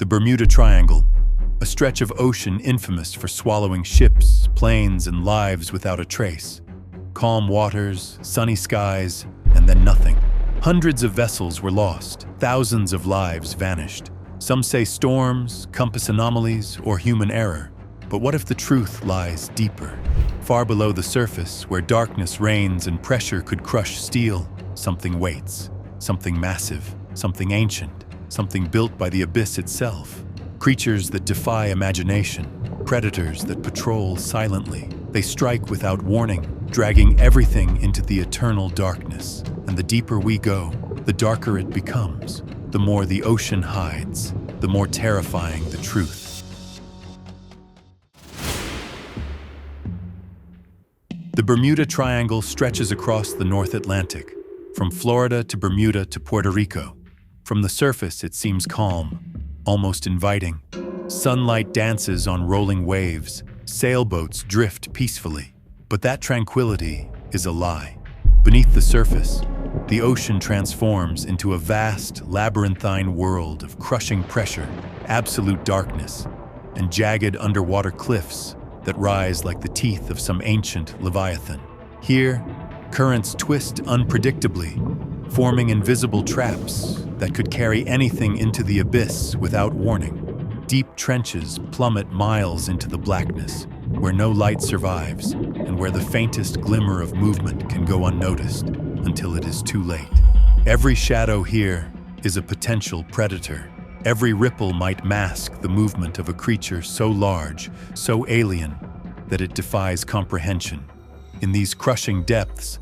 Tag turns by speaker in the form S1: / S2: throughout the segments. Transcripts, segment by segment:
S1: The Bermuda Triangle, a stretch of ocean infamous for swallowing ships, planes, and lives without a trace. Calm waters, sunny skies, and then nothing. Hundreds of vessels were lost, thousands of lives vanished. Some say storms, compass anomalies, or human error. But what if the truth lies deeper? Far below the surface, where darkness reigns and pressure could crush steel, something waits. Something massive, something ancient, something built by the abyss itself. Creatures that defy imagination, predators that patrol silently. They strike without warning, dragging everything into the eternal darkness. And the deeper we go, the darker it becomes. The more the ocean hides, the more terrifying the truth. The Bermuda Triangle stretches across the North Atlantic, from Florida to Bermuda to Puerto Rico. From the surface, it seems calm, almost inviting. Sunlight dances on rolling waves, sailboats drift peacefully. But that tranquility is a lie. Beneath the surface, the ocean transforms into a vast, labyrinthine world of crushing pressure, absolute darkness, and jagged underwater cliffs that rise like the teeth of some ancient leviathan. Here, currents twist unpredictably, forming invisible traps that could carry anything into the abyss without warning. Deep trenches plummet miles into the blackness, where no light survives and where the faintest glimmer of movement can go unnoticed until it is too late. Every shadow here is a potential predator. Every ripple might mask the movement of a creature so large, so alien, that it defies comprehension. In these crushing depths,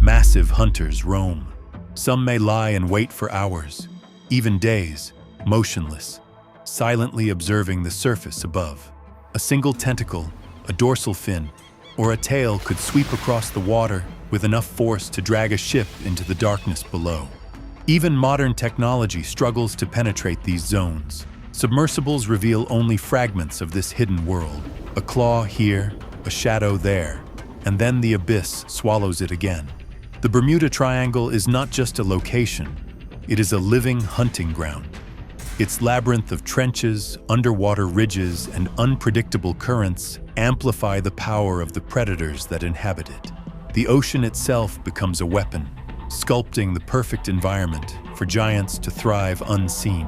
S1: massive hunters roam. Some may lie and wait for hours, even days, motionless, silently observing the surface above. A single tentacle, a dorsal fin, or a tail could sweep across the water with enough force to drag a ship into the darkness below. Even modern technology struggles to penetrate these zones. Submersibles reveal only fragments of this hidden world. A claw here, a shadow there, and then the abyss swallows it again. The Bermuda Triangle is not just a location, it is a living hunting ground. Its labyrinth of trenches, underwater ridges, and unpredictable currents amplify the power of the predators that inhabit it. The ocean itself becomes a weapon, sculpting the perfect environment for giants to thrive unseen.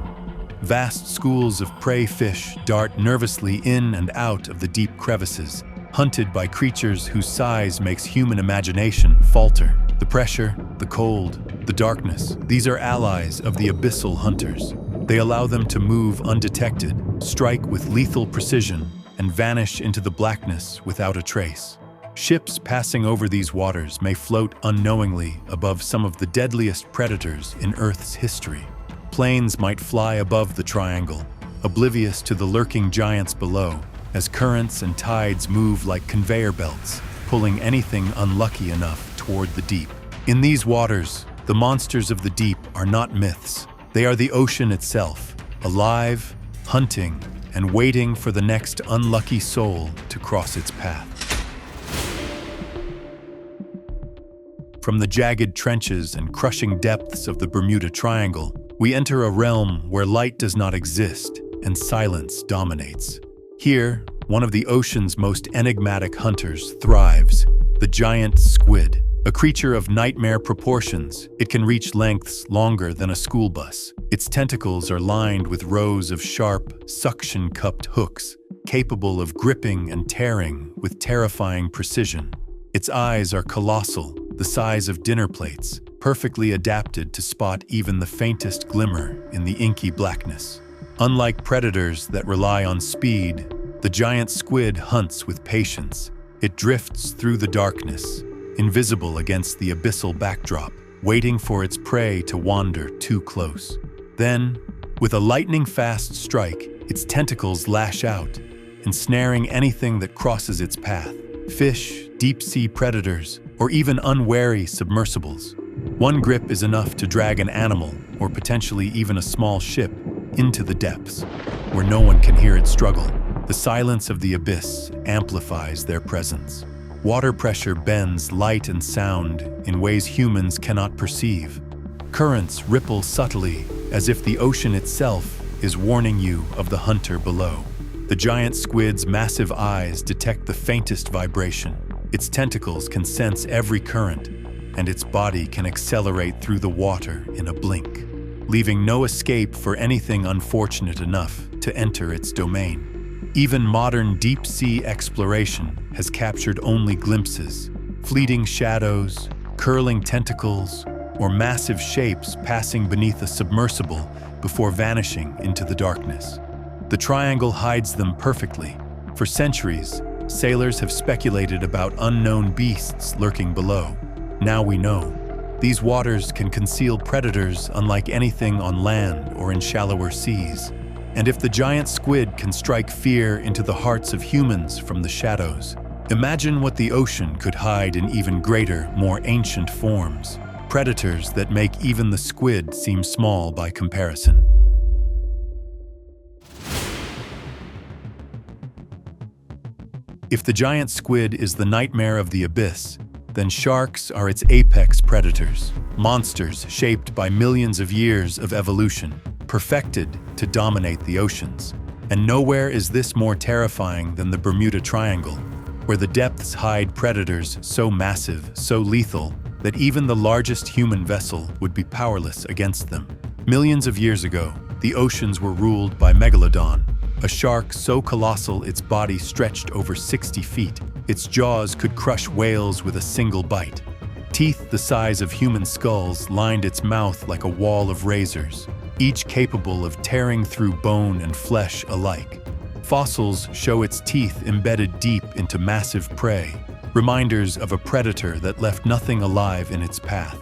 S1: Vast schools of prey fish dart nervously in and out of the deep crevices, hunted by creatures whose size makes human imagination falter. The pressure, the cold, the darkness, these are allies of the abyssal hunters. They allow them to move undetected, strike with lethal precision, and vanish into the blackness without a trace. Ships passing over these waters may float unknowingly above some of the deadliest predators in Earth's history. Planes might fly above the triangle, oblivious to the lurking giants below, as currents and tides move like conveyor belts, pulling anything unlucky enough toward the deep. In these waters, the monsters of the deep are not myths. They are the ocean itself, alive, hunting, and waiting for the next unlucky soul to cross its path. From the jagged trenches and crushing depths of the Bermuda Triangle, we enter a realm where light does not exist and silence dominates. Here, one of the ocean's most enigmatic hunters thrives, the giant squid. A creature of nightmare proportions, it can reach lengths longer than a school bus. Its tentacles are lined with rows of sharp, suction-cupped hooks, capable of gripping and tearing with terrifying precision. Its eyes are colossal, the size of dinner plates, perfectly adapted to spot even the faintest glimmer in the inky blackness. Unlike predators that rely on speed, the giant squid hunts with patience. It drifts through the darkness, invisible against the abyssal backdrop, waiting for its prey to wander too close. Then, with a lightning-fast strike, its tentacles lash out, ensnaring anything that crosses its path. Fish, deep-sea predators, or even unwary submersibles. One grip is enough to drag an animal, or potentially even a small ship, into the depths, where no one can hear it struggle. The silence of the abyss amplifies their presence. Water pressure bends light and sound in ways humans cannot perceive. Currents ripple subtly, as if the ocean itself is warning you of the hunter below. The giant squid's massive eyes detect the faintest vibration. Its tentacles can sense every current, and its body can accelerate through the water in a blink, leaving no escape for anything unfortunate enough to enter its domain. Even modern deep-sea exploration has captured only glimpses, fleeting shadows, curling tentacles, or massive shapes passing beneath a submersible before vanishing into the darkness. The triangle hides them perfectly. For centuries, sailors have speculated about unknown beasts lurking below. Now we know. These waters can conceal predators unlike anything on land or in shallower seas. And if the giant squid can strike fear into the hearts of humans from the shadows, imagine what the ocean could hide in even greater, more ancient forms. Predators that make even the squid seem small by comparison. If the giant squid is the nightmare of the abyss, then sharks are its apex predators, monsters shaped by millions of years of evolution, perfected to dominate the oceans. And nowhere is this more terrifying than the Bermuda Triangle, where the depths hide predators so massive, so lethal, that even the largest human vessel would be powerless against them. Millions of years ago, the oceans were ruled by Megalodon, a shark so colossal its body stretched over 60 feet. Its jaws could crush whales with a single bite. Teeth the size of human skulls lined its mouth like a wall of razors, each capable of tearing through bone and flesh alike. Fossils show its teeth embedded deep into massive prey, reminders of a predator that left nothing alive in its path.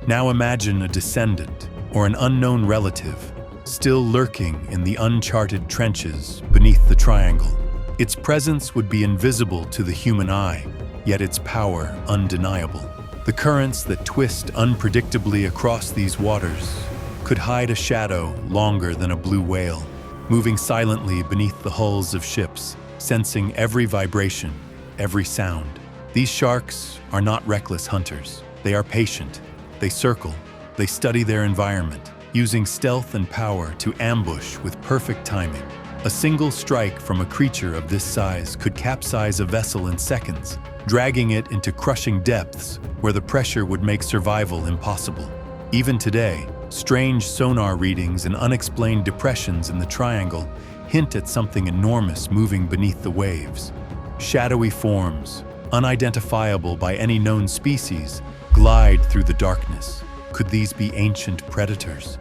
S1: Now imagine a descendant or an unknown relative still lurking in the uncharted trenches beneath the triangle. Its presence would be invisible to the human eye, yet its power undeniable. The currents that twist unpredictably across these waters could hide a shadow longer than a blue whale, moving silently beneath the hulls of ships, sensing every vibration, every sound. These sharks are not reckless hunters. They are patient. They circle. They study their environment, using stealth and power to ambush with perfect timing. A single strike from a creature of this size could capsize a vessel in seconds, dragging it into crushing depths where the pressure would make survival impossible. Even today, strange sonar readings and unexplained depressions in the triangle hint at something enormous moving beneath the waves. Shadowy forms, unidentifiable by any known species, glide through the darkness. Could these be ancient predators?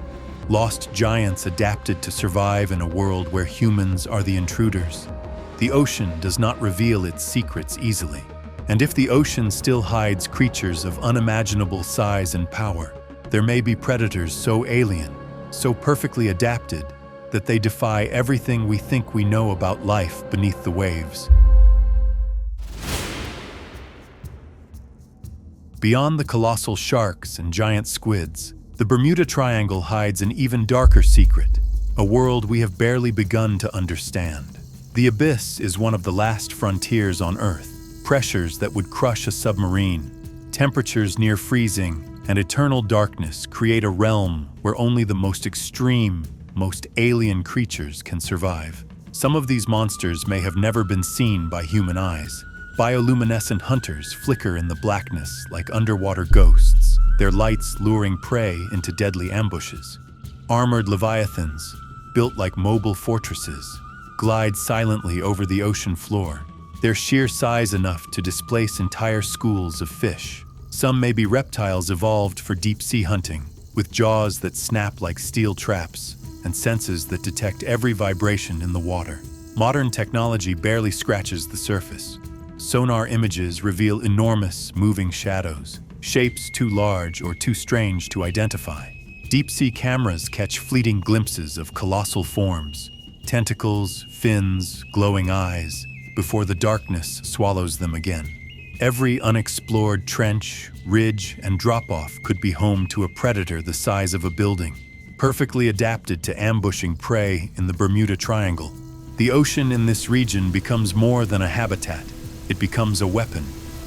S1: Lost giants adapted to survive in a world where humans are the intruders. The ocean does not reveal its secrets easily. And if the ocean still hides creatures of unimaginable size and power, there may be predators so alien, so perfectly adapted, that they defy everything we think we know about life beneath the waves. Beyond the colossal sharks and giant squids, the Bermuda Triangle hides an even darker secret, a world we have barely begun to understand. The abyss is one of the last frontiers on Earth. Pressures that would crush a submarine, temperatures near freezing, and eternal darkness create a realm where only the most extreme, most alien creatures can survive. Some of these monsters may have never been seen by human eyes. Bioluminescent hunters flicker in the blackness like underwater ghosts, their lights luring prey into deadly ambushes. Armored leviathans, built like mobile fortresses, glide silently over the ocean floor, their sheer size enough to displace entire schools of fish. Some may be reptiles evolved for deep-sea hunting, with jaws that snap like steel traps and senses that detect every vibration in the water. Modern technology barely scratches the surface. Sonar images reveal enormous, moving shadows, shapes too large or too strange to identify. Deep-sea cameras catch fleeting glimpses of colossal forms, tentacles, fins, glowing eyes, before the darkness swallows them again. Every unexplored trench, ridge, and drop-off could be home to a predator the size of a building, perfectly adapted to ambushing prey in the Bermuda Triangle. The ocean in this region becomes more than a habitat. It becomes a weapon.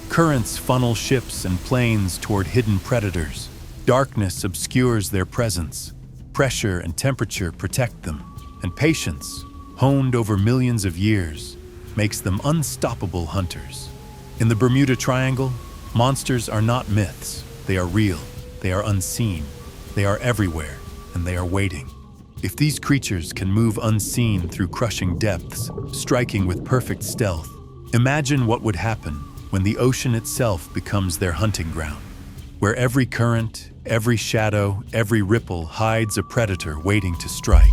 S1: Currents funnel ships and planes toward hidden predators. Darkness obscures their presence. Pressure and temperature protect them. And patience, honed over millions of years, makes them unstoppable hunters. In the Bermuda Triangle, monsters are not myths. They are real, they are unseen, they are everywhere, and they are waiting. If these creatures can move unseen through crushing depths, striking with perfect stealth, imagine what would happen when the ocean itself becomes their hunting ground, where every current, every shadow, every ripple hides a predator waiting to strike.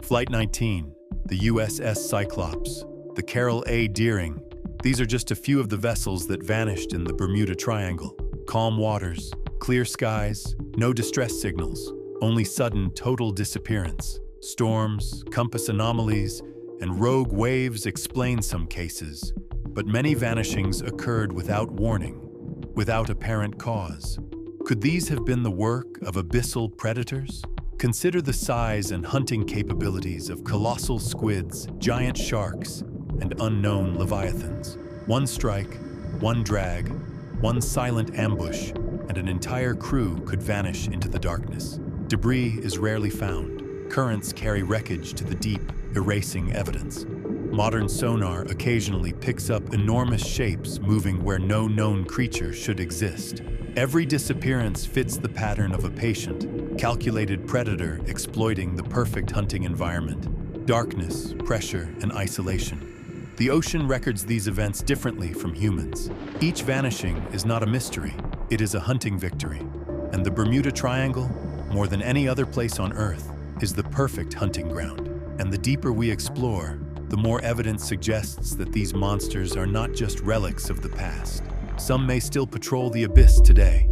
S1: Flight 19, the USS Cyclops, the Carroll A. Deering. These are just a few of the vessels that vanished in the Bermuda Triangle. Calm waters, clear skies, no distress signals, only sudden total disappearance. Storms, compass anomalies, and rogue waves explain some cases, but many vanishings occurred without warning, without apparent cause. Could these have been the work of abyssal predators? Consider the size and hunting capabilities of colossal squids, giant sharks, and unknown leviathans. One strike, one drag, one silent ambush, and an entire crew could vanish into the darkness. Debris is rarely found. Currents carry wreckage to the deep, erasing evidence. Modern sonar occasionally picks up enormous shapes moving where no known creature should exist. Every disappearance fits the pattern of a patient, calculated predator exploiting the perfect hunting environment. Darkness, pressure, and isolation. The ocean records these events differently from humans. Each vanishing is not a mystery, it is a hunting victory. And the Bermuda Triangle, more than any other place on Earth, is the perfect hunting ground. And the deeper we explore, the more evidence suggests that these monsters are not just relics of the past. Some may still patrol the abyss today,